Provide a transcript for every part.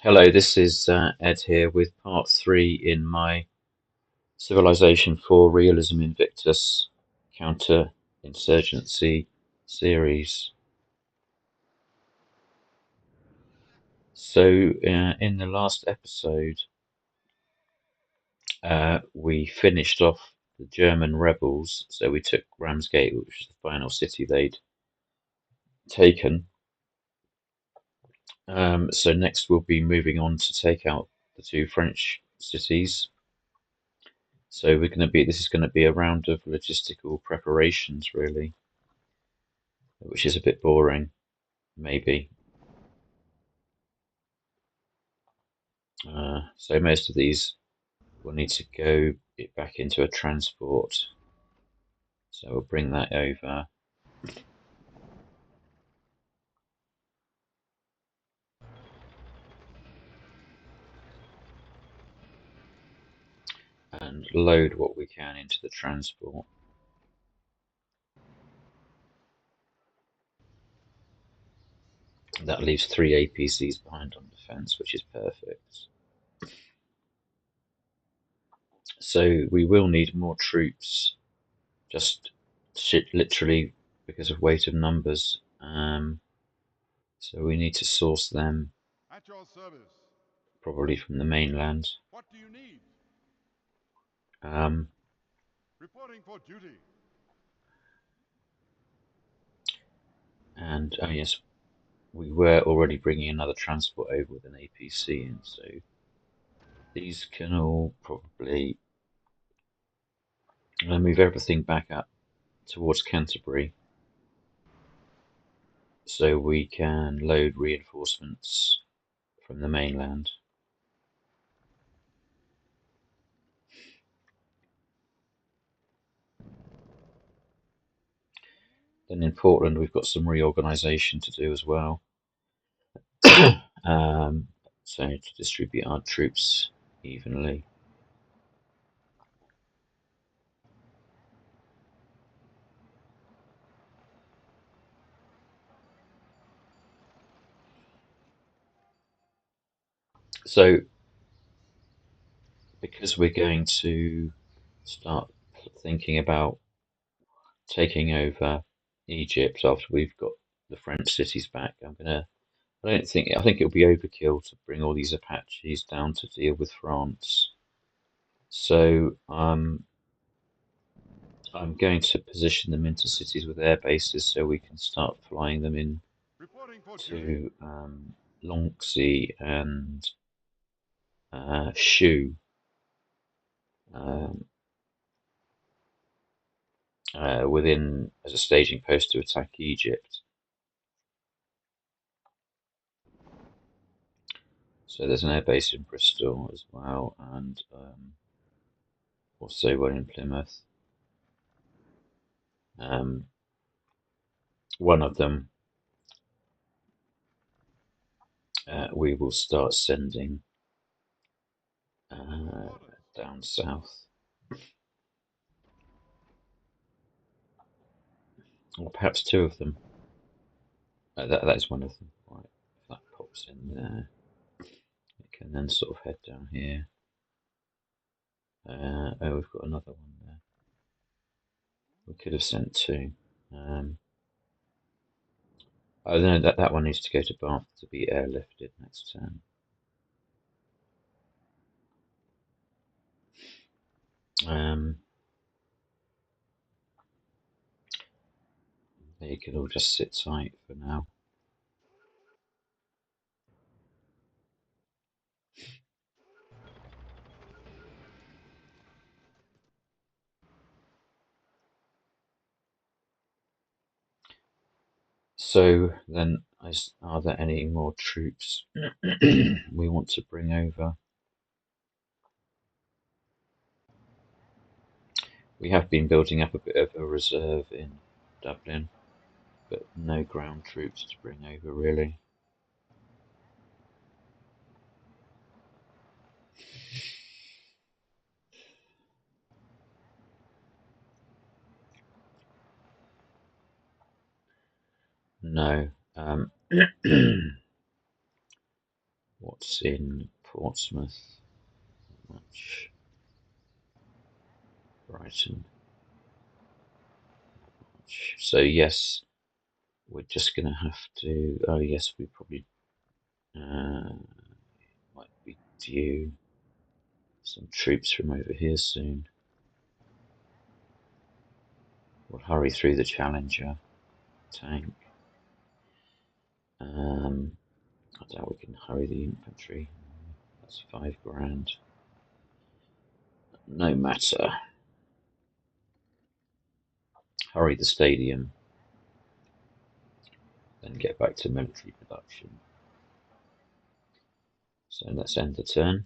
Hello, this is Ed here with part 3 in my Civilization 4 Realism Invictus counter-insurgency series. So, in the last episode, we finished off the German rebels. So we took Ramsgate, which was the final city they'd taken. So next we'll be moving on to take out the two French cities. So this is going to be a round of logistical preparations, really, which is a bit boring, maybe. So most of these will need to go back into a transport. So we'll bring that over. And load what we can into the transport. That leaves 3 APCs behind on defense, which is perfect. So we will need more troops, just literally because of weight of numbers. So we need to source them At your service. probably from the mainland. What do you need? Um, Reporting for duty. and oh yes, we were already bringing another transport over with an APC in, so these can all probably move everything back up towards Canterbury so we can load reinforcements from the mainland. Then in Portland, we've got some reorganisation to do as well. So to distribute our troops evenly. So because we're going to start thinking about taking over Egypt after we've got the French cities back, I think it'll be overkill to bring all these Apaches down to deal with France. So I'm going to position them into cities with air bases so we can start flying them in Reporting for duty. to Lonxi and Shu um, within as a staging post to attack Egypt. So there's an airbase in Bristol as well, and also one in Plymouth. Um, one of them we will start sending uh, down south, or perhaps two of them. That is one of them. Right, if that pops in there, it can then sort of head down here. Oh, we've got another one there. We could have sent two. Oh no, that one needs to go to Bath to be airlifted next turn. They can all just sit tight for now. So then, are there any more troops we want to bring over? We have been building up a bit of a reserve in Dublin, but no ground troops to bring over really. No. What What's in Portsmouth? Not much. Brighton. Not much. So yes, we're just going to have to. Oh yes, we probably might be due some troops from over here soon. We'll hurry through the Challenger tank. I doubt we can hurry the infantry. That's 5 grand. No matter. Hurry the stadium. Then get back to military production. So let's end the turn.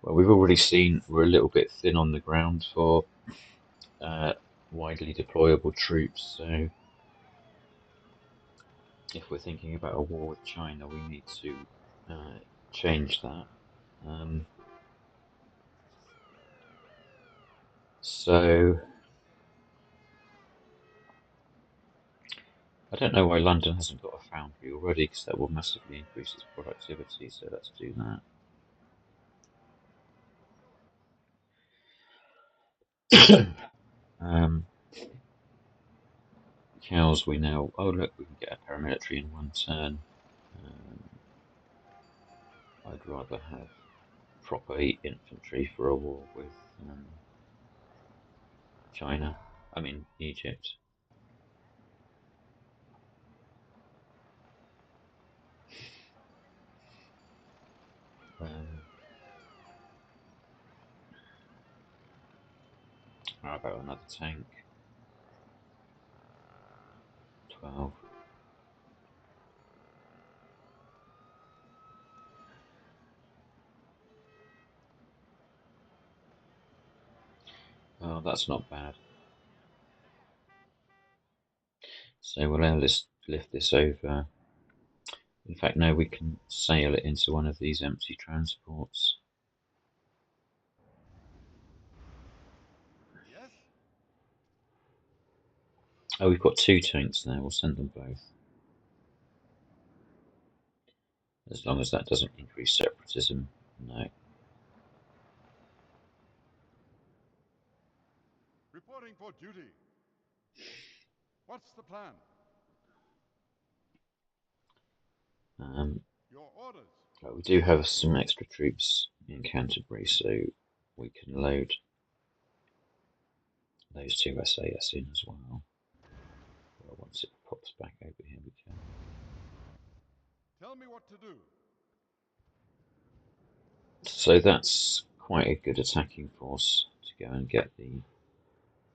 Well, we've already seen we're a little bit thin on the ground for widely deployable troops, so if we're thinking about a war with China, we need to change that. So I don't know why London hasn't got a foundry already, because that will massively increase its productivity, so let's do that. Cows we now... Oh look, we can get a paramilitary in one turn. I'd rather have proper infantry for a war with China. I mean Egypt. How about another tank? 12. Oh, that's not bad. So we'll lift this over. In fact, no, we can sail it into one of these empty transports. Yes? Oh, we've got 2 tanks there. We'll send them both. As long as that doesn't increase separatism, no. Reporting for duty. What's the plan? Your orders. We do have some extra troops in Canterbury, so we can load those 2 SAS in as well. Well, once it pops back over here, we can. Tell me what to do. So that's quite a good attacking force to go and get the...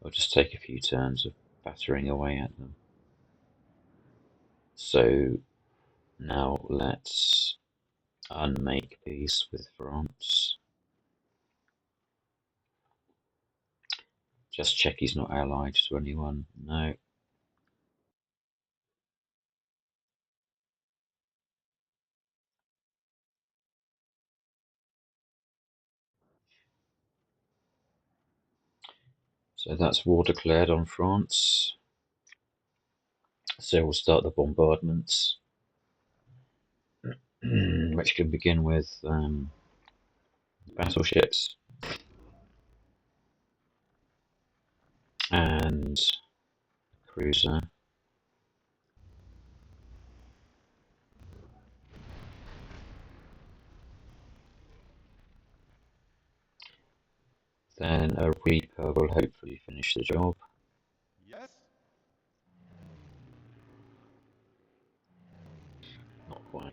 I'll just take a few turns of battering away at them. So now let's unmake peace with France. Just check he's not allied to anyone. No. So that's war declared on France. So we'll start the bombardments, which can begin with battleships and cruiser. Then a Reaper will hopefully finish the job. Yes? Not quite.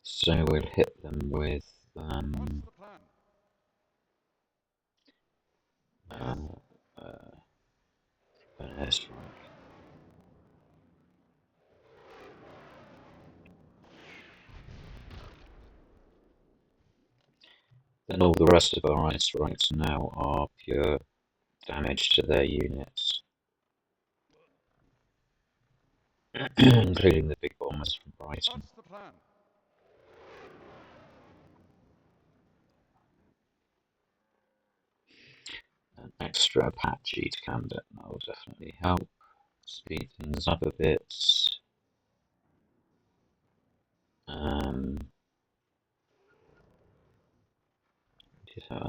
So we'll hit them with What's the plan? an airstrike. Then all the rest of our airstrikes now are pure damage to their units. including the big bombers from Brighton. What's the plan? An extra Apache candidate that will definitely help speed things up a bit.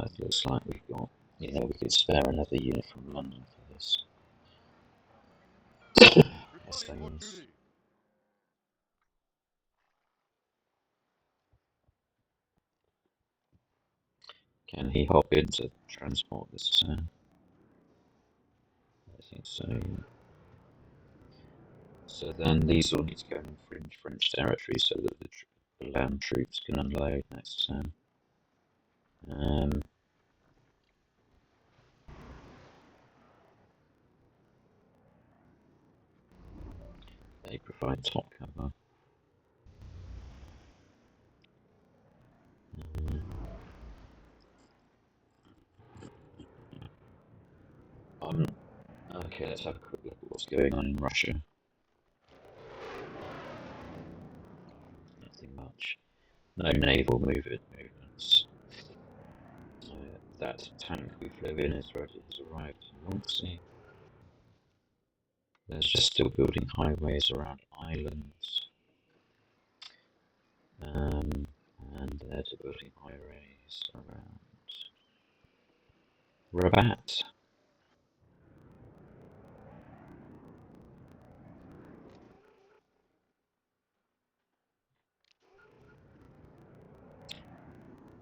It looks like we've got, we could spare another unit from London for this. Reporting for duty. Can he hop in to transport this turn? I think so. So then these all need to go in French territory so that the land troops can unload next turn. They provide top cover. Okay, let's have a quick look at what's going on in Russia. Nothing much. No naval movements. That tank we flew in has arrived in Monksy. There's just still building highways around islands. And they're building highways around Rabat.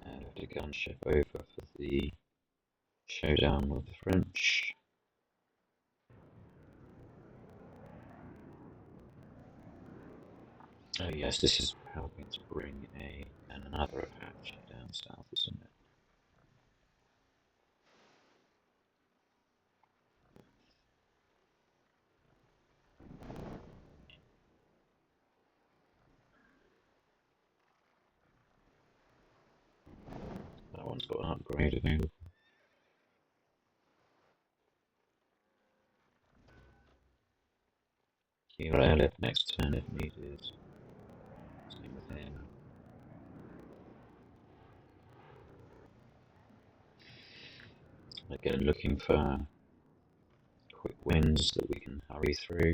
Left a gunship over for the showdown with the French. Oh yes, this is helping to bring another Apache down south, isn't it? That one's got an upgrade available. He'll airlift next turn if needed. Same with him. Again, looking for quick wins that we can hurry through.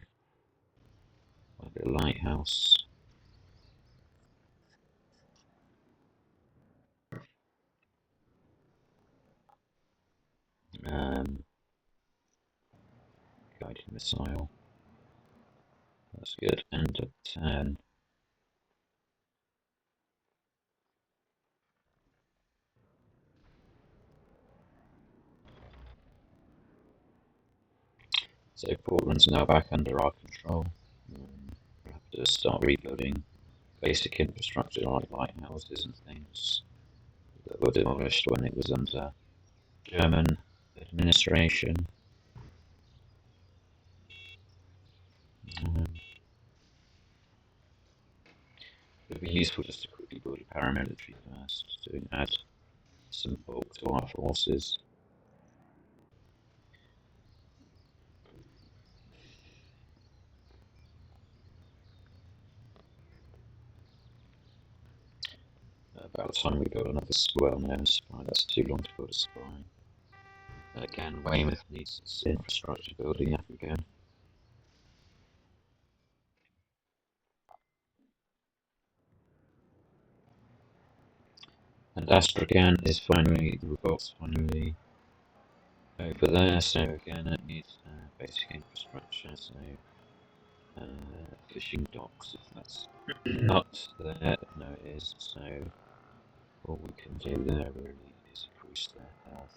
Like a lighthouse. Guided missile. That's good. End of turn. So Portland's now back under our control. We'll have to start rebuilding basic infrastructure like lighthouses and things that were demolished when it was under German administration. It would be useful just to quickly build a paramilitary first to add some bulk to our forces. About the time we build another well-known supply, that's too long to build a supply. Again, Weymouth needs its infrastructure building up again. And Astragan is finally, the revolt's finally over there, so again it needs basic infrastructure, so fishing docks, if that's not there, no it is, so all we can do there really is increase their health.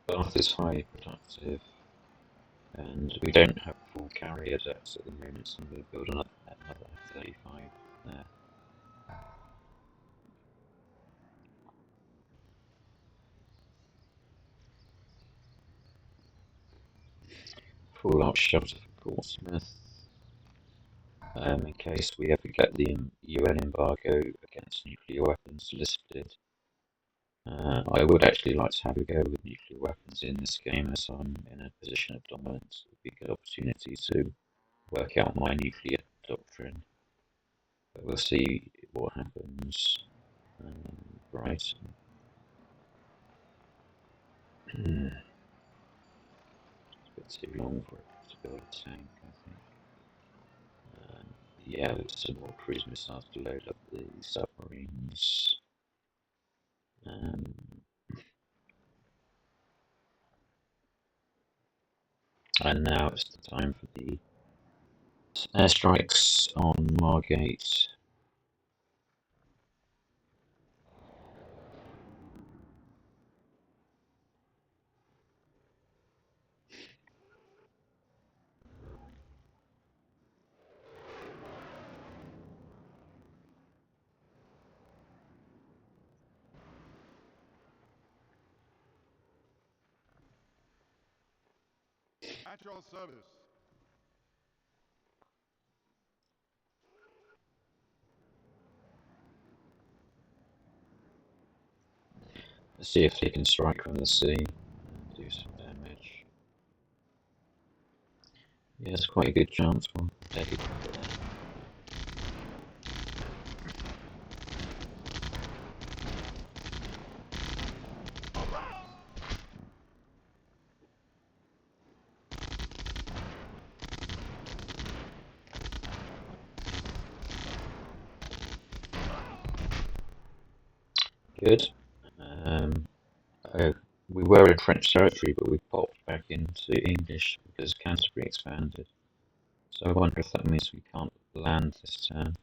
Bath is highly productive, and we don't have full carrier decks at the moment, so I'm going to build another F-35 there. Fallout shelter for Portsmouth, in case we ever get the UN embargo against nuclear weapons lifted. I would actually like to have a go with nuclear weapons in this game, as I'm in a position of dominance. It would be a good opportunity to work out my nuclear doctrine, but we'll see what happens. Right. It's a bit too long for it to build a tank, I think. Yeah, there's some more cruise missiles to load up the submarines. Um, and now it's the time for the airstrikes on Margate. At your service. Let's see if they can strike from the sea and do some damage. Yeah, it's quite a good chance for David. Good. Um, oh, we were in French territory, but we popped back into English because Canterbury expanded. So I wonder if that means we can't land this turn.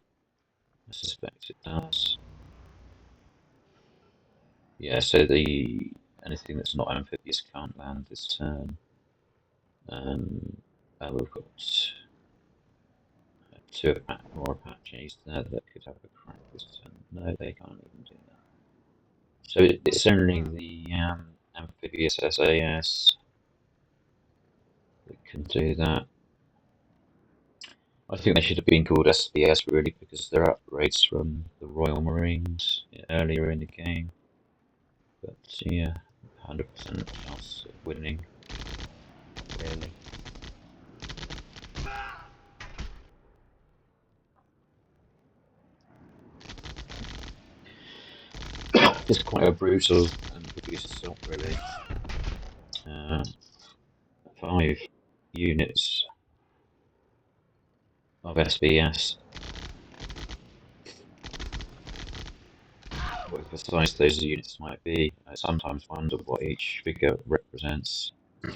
I suspect it does. Yeah, so the anything that's not amphibious can't land this turn. We've got two more Apaches there that could have a crack this turn. No, they can't even do that. So it's only the amphibious SAS that can do that. I think they should have been called SBS really because they're upgrades from the Royal Marines earlier in the game. But yeah, 100% chance of winning, really. It's quite a brutal amphibious assault, really. Uh, 5 units of SBS. What precise those units might be, I sometimes wonder what each figure represents. I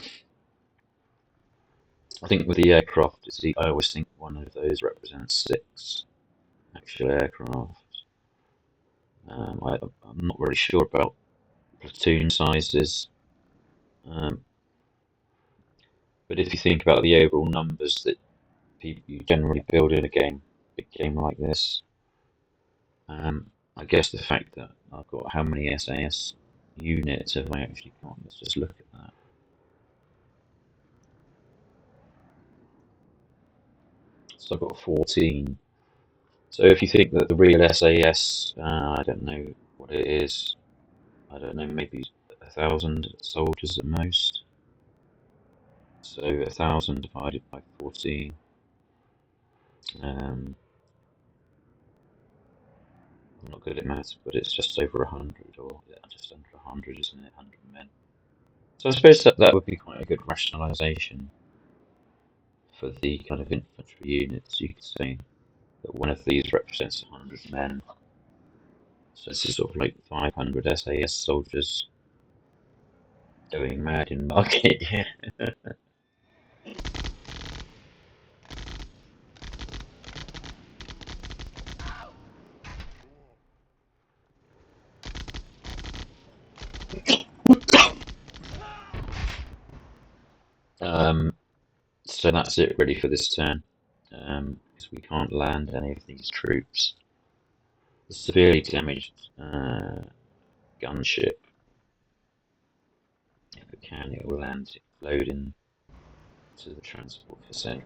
think with the aircraft, I always think one of those represents 6 actual aircraft. I'm not really sure about platoon sizes, um, but if you think about the overall numbers that you generally build in a big game like this, I guess the fact that I've got how many SAS units have I actually got? Let's just look at that. So I've got 14. So if you think that the real SAS, I don't know what it is. I don't know, maybe 1,000 soldiers at most. So 1,000 divided by 14. I'm not good at maths, but it's just over 100, or yeah, just under 100, isn't it? 100 men. So I suppose that would be quite a good rationalisation for the kind of infantry units. You could say that one of these represents 100 men. So this is sort of like 500 SAS soldiers going mad in market. Yeah. So that's it really for this turn, because we can't land any of these troops. The severely damaged gunship, if it can, it will land, load in to the transport facility,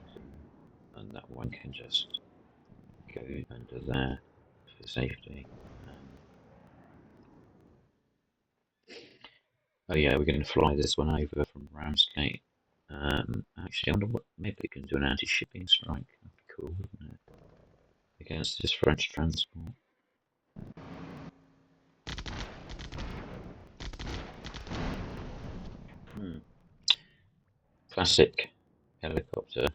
and that one can just go under there for safety. Um, Oh yeah, we're going to fly this one over from Ramsgate. Actually, I wonder what. Maybe we can do an anti-shipping strike. That'd be cool, wouldn't it? Against this French transport. Classic helicopter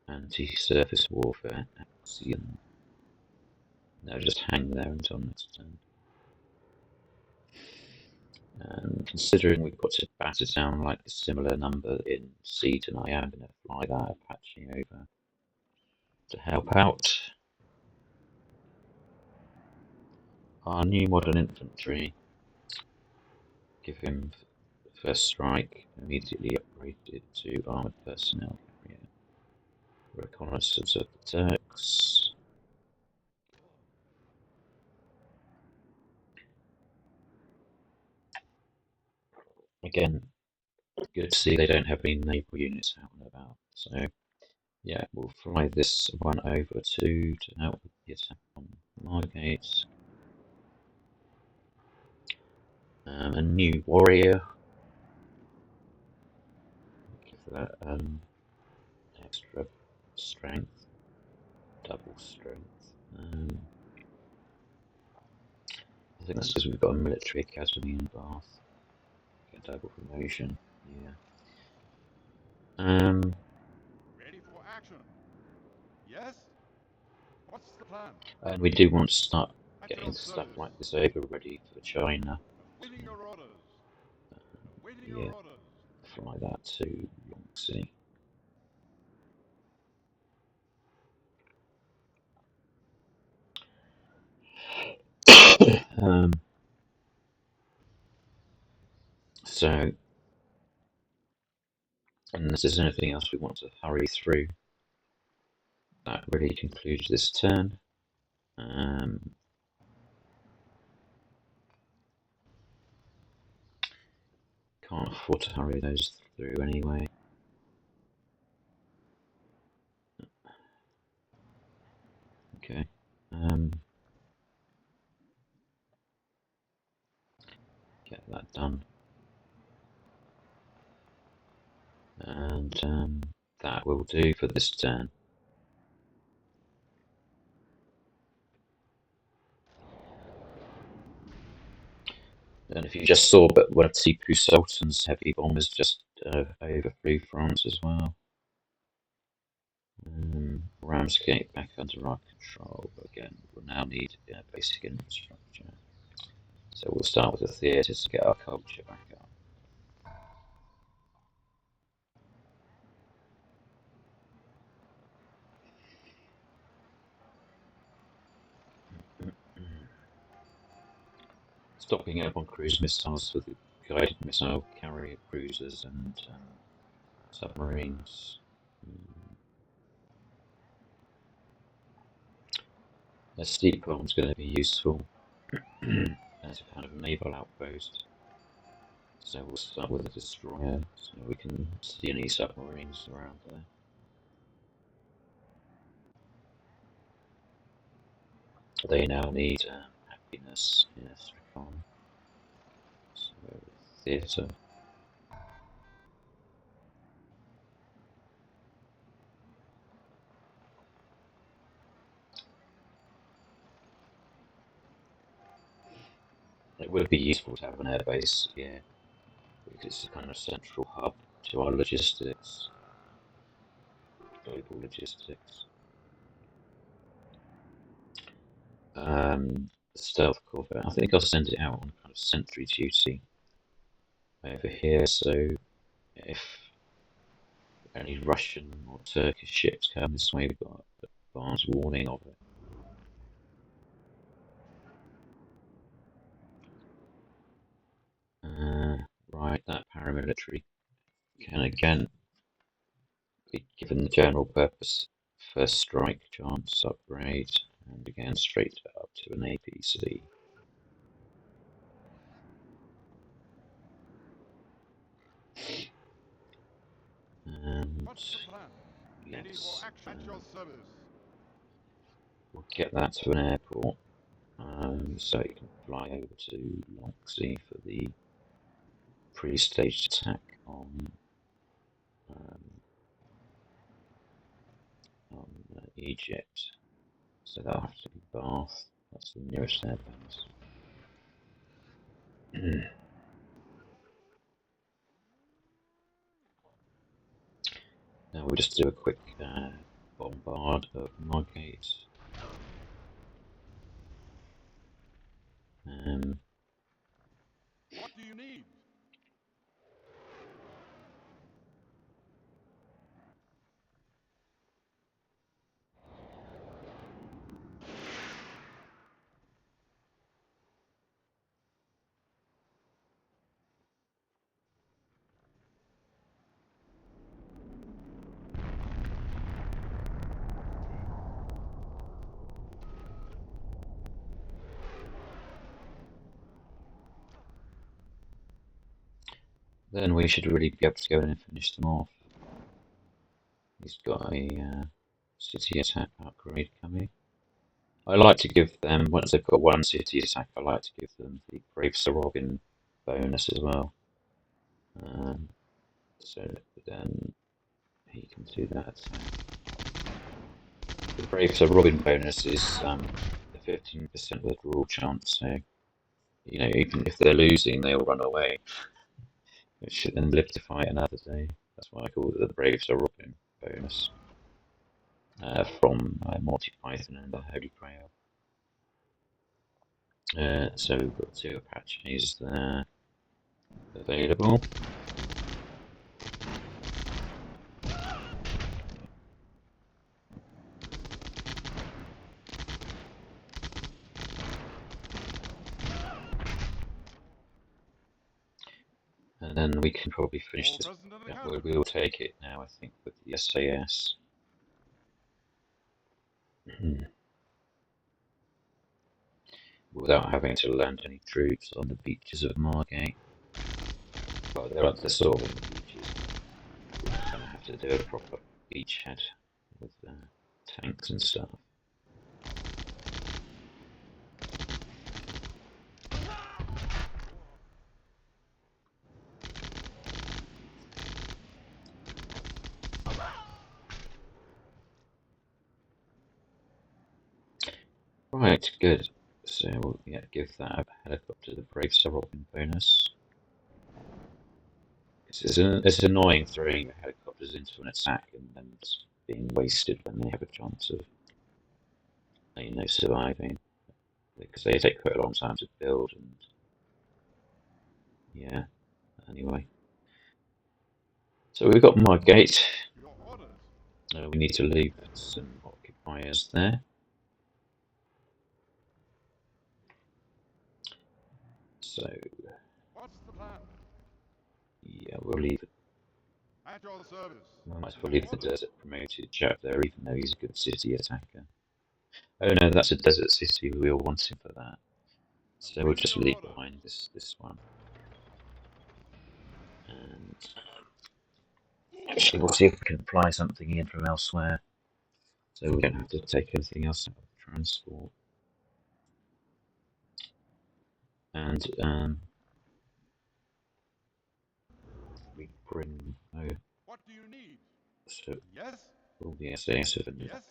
anti-surface warfare axiom. They'll just hang there until next turn. And considering we've got to batter down like a similar number in Seaton, I am going to fly that Apache over to help out. Our new modern infantry, give him first strike, immediately upgraded to armoured personnel carrier. Reconnaissance of the Turks. Again, good to see they don't have any naval units out and about. So, yeah, we'll fly this one over to help with the attack on Margate. A new warrior. Give that extra strength, double strength. I think that's because we've got a military academy in Bath. Get double promotion. Yeah. Ready for action. Yes? What's the plan? And we do want to start At your getting stuff service. like this over ready for China. Waiting your orders. Waiting your Yeah, orders. fly that to Yangtze. So, unless there's anything else we want to hurry through, that really concludes this turn. Can't afford to hurry those through anyway. Okay. Get that done. And that will do for this turn. And if you just saw, but one of Tipu Sultan's heavy bombers just overflew France as well. Ramsgate back under our control. Again, we'll now need basic infrastructure. So we'll start with the theatre to get our culture back up. Stocking up on cruise missiles for the guided missile carrier cruisers and submarines. A steep bomb is going to be useful as a kind of naval outpost. So we'll start with a destroyer so we can see any submarines around there. They now need happiness, yes, recon. So, theatre. It would be useful to have an airbase, yeah, because it's a kind of central hub to our logistics, global logistics. Stealth corvette. I think I'll send it out on kind of sentry duty over here, so if any Russian or Turkish ships come this way, we've got advance warning of it. Right, that paramilitary can again be given the general purpose first strike chance upgrade, and again straight up to an APC. And What's the plan? Ready for yes, action. At your service. we'll get that to an airport. so you can fly over to Longsy for the pre-staged attack um, on Egypt. So that'll have to be Bath. That's the nearest air base. Now we'll just do a quick bombard of Margate. What do you need? Then we should really be able to go in and finish them off. He's got a city attack upgrade coming. I like to give them, once they've got one city attack, I like to give them the Brave Sir Robin bonus as well. So then he can do that. The Brave Sir Robin bonus is a 15% withdrawal chance, so even if they're losing, they'll run away and live to fight another day. That's why I call it the Brave Sir Robin bonus from Monty Python and the Holy Grail. So we've got 2 Apaches there available. And then we can probably finish this. Yeah, we'll take it now, I think, with the SAS. Without having to land any troops on the beaches of Margate. Well, they're sort of on the beaches. We're going to have to do a proper beachhead with tanks and stuff. Right, good. So we'll give that a helicopter the Brave Sir Robin bonus. It's annoying throwing helicopters into an attack and then just being wasted when they have a chance of surviving, because they take quite a long time to build, and yeah. Anyway, so we've got Margate. Your orders. We need to leave some occupiers there. So What's the plan? yeah, we'll leave it. At your service. We might as well leave the desert promoted chap there, even though he's a good city attacker. Oh no, that's a desert city. We all want him for that. So we'll just leave behind this one. And actually, we'll see if we can apply something in from elsewhere, so we don't have to take anything else out of transport. And we bring. Oh, what do you need? So yes. All the SAS have ended Yes.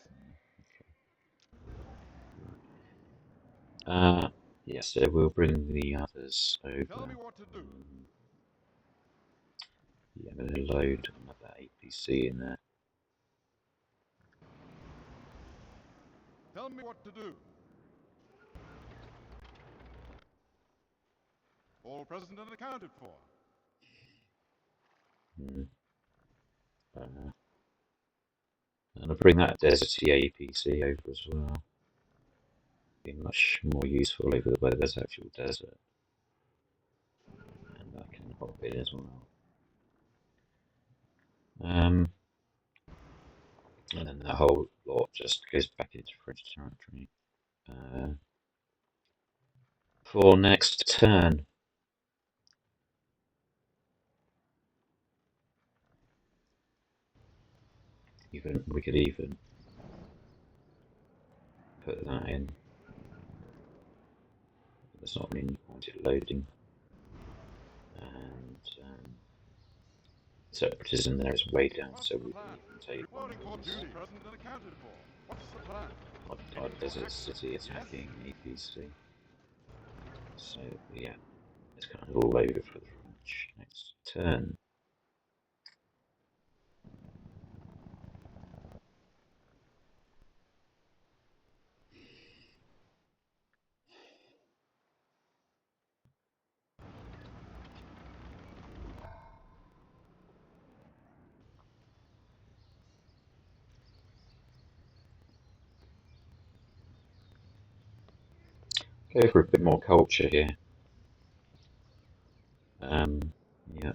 up. Okay. Yes, so we'll bring the others over. Tell me what to do. Yeah, I'm going to load another APC in there. Tell me what to do. All present and accounted for. And I'll bring that deserty APC over as well. Be much more useful over where there's actual desert. And I can hop in as well. And then the whole lot just goes back into French territory for next turn. We could even put that in. there's not really any point in loading. And separatism there is way down, so we can take one of these. Hot desert city attacking APC. So yeah, it's kind of all over for the French. Next turn. Go for a bit more culture here. Yeah.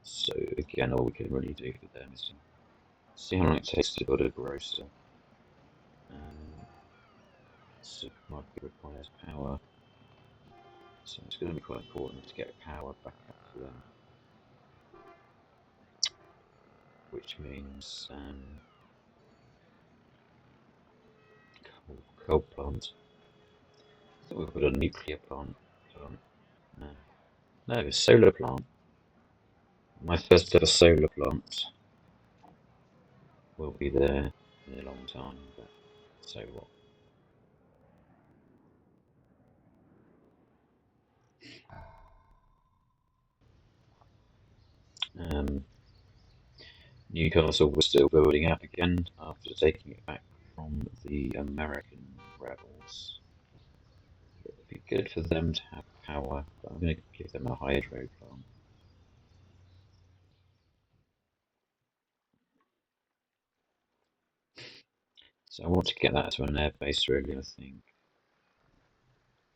So again, all we can really do for them is see how long it takes to build a grocer. Supermarket requires power, so it's going to be quite important to get power back up to them. Which means coal plant. I thought we've got a nuclear plant. No, a solar plant. My first ever solar plant will be there in a long time, but so what? Newcastle was still building up again after taking it back from the American rebels. It would be good for them to have power, but I'm going to give them a hydro plant. So I want to get that to an air base, really, I think.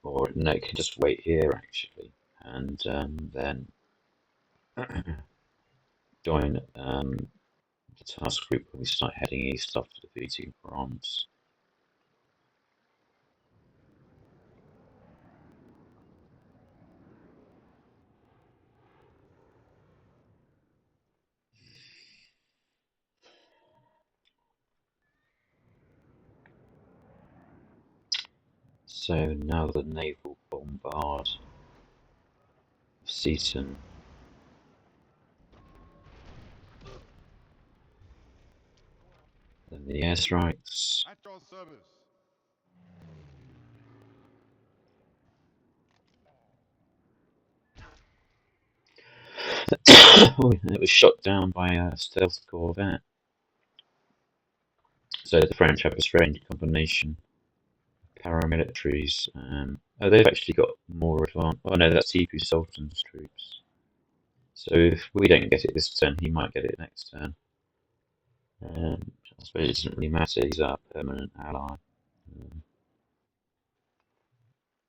Or no, it can just wait here, actually, and then join the task group when we start heading east after defeating France. So now the naval bombard of Seaton. Then the airstrikes. At your service. Oh, it was shot down by a stealth corvette. So the French have a strange combination. Paramilitaries. Oh, they've actually got more advanced. Oh no, that's Tipu Sultan's troops. So if we don't get it this turn, he might get it next turn. I suppose it doesn't really matter. He's our permanent ally.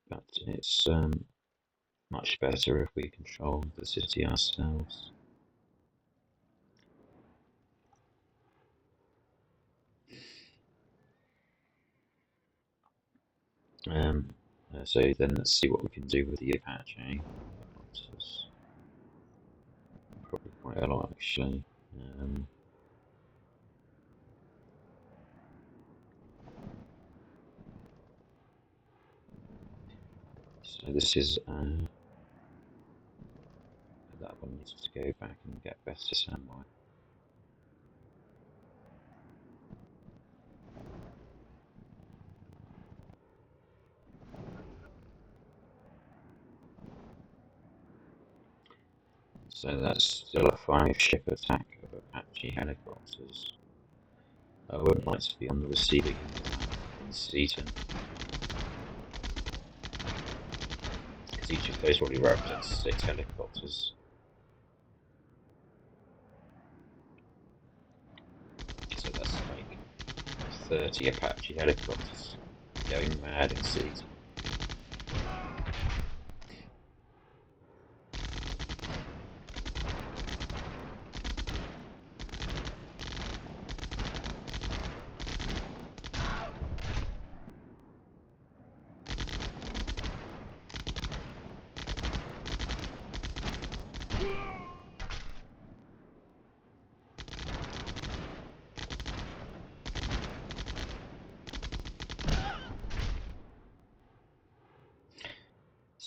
But it's much better if we control the city ourselves. So then let's see what we can do with the Apache. Probably quite a lot, actually. So this is that one needs to go back and get better somewhere. So that's still a 5-ship attack of Apache helicopters. I would like to be on the receiving end of that in Seaton, because each of those probably represents 6 helicopters. So that's like 30 Apache helicopters going mad in Seaton.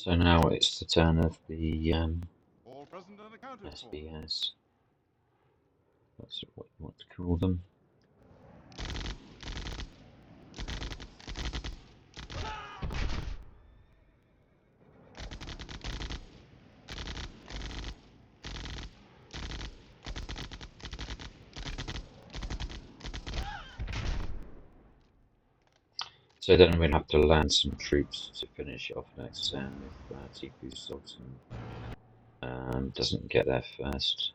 So now it's the turn of the All present and accounted for. SBS. That's what you want to call them. So then we'll have to land some troops to finish off next turn if Tipu Sultan doesn't get there first.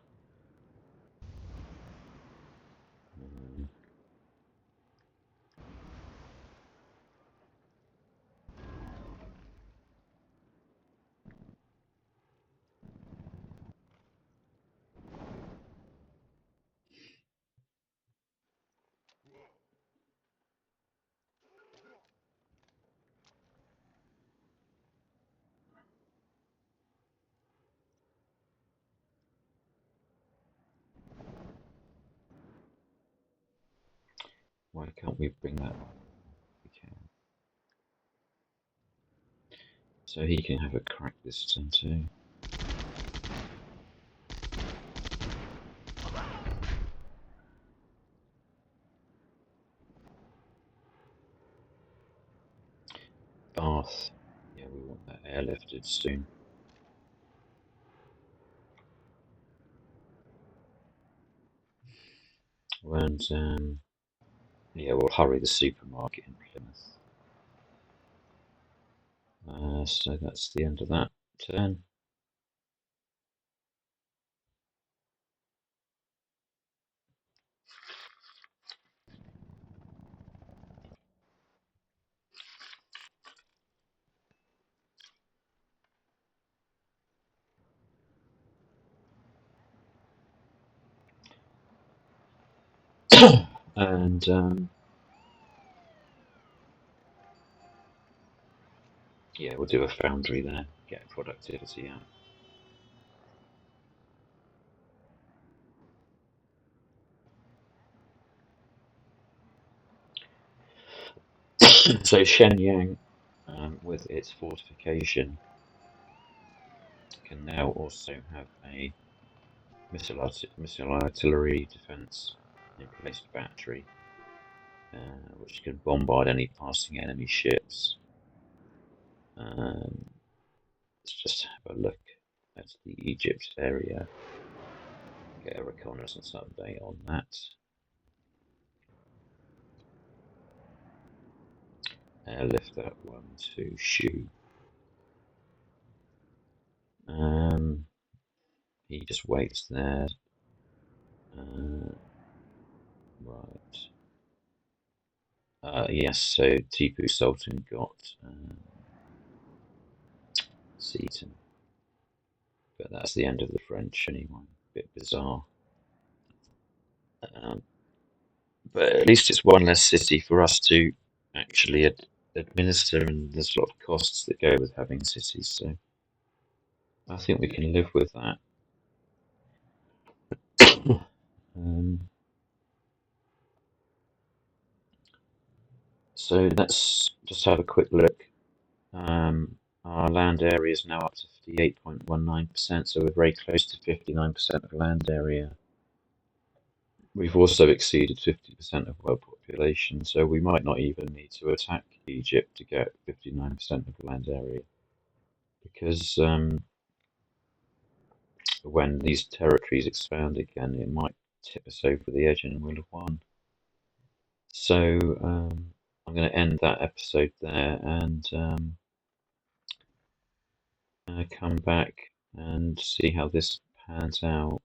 Why can't we bring that up? We can. So he can have a crack this turn too. Bath. Yeah, we want that airlifted soon. And yeah, we'll hurry the supermarket in Plymouth. So that's the end of that turn. And yeah, we'll do a foundry there, get productivity out. So Shenyang, with its fortification, can now also have a missile artillery defense in placed battery, which can bombard any passing enemy ships. Let's just have a look at the Egypt area, get a reconnaissance update on that. Airlift that one to Shu. He just waits there. Right. Yes, so Tipu Sultan got Seaton. But that's the end of the French anyway. Bit bizarre. But at least it's one less city for us to actually administer, and there's a lot of costs that go with having cities, so I think we can live with that. So let's just have a quick look. Our land area is now up to 58.19%, so we're very close to 59% of land area. We've also exceeded 50% of world population, so we might not even need to attack Egypt to get 59% of the land area, because when these territories expand again, it might tip us over the edge and we'll have won. So I'm going to end that episode there and come back and see how this pans out.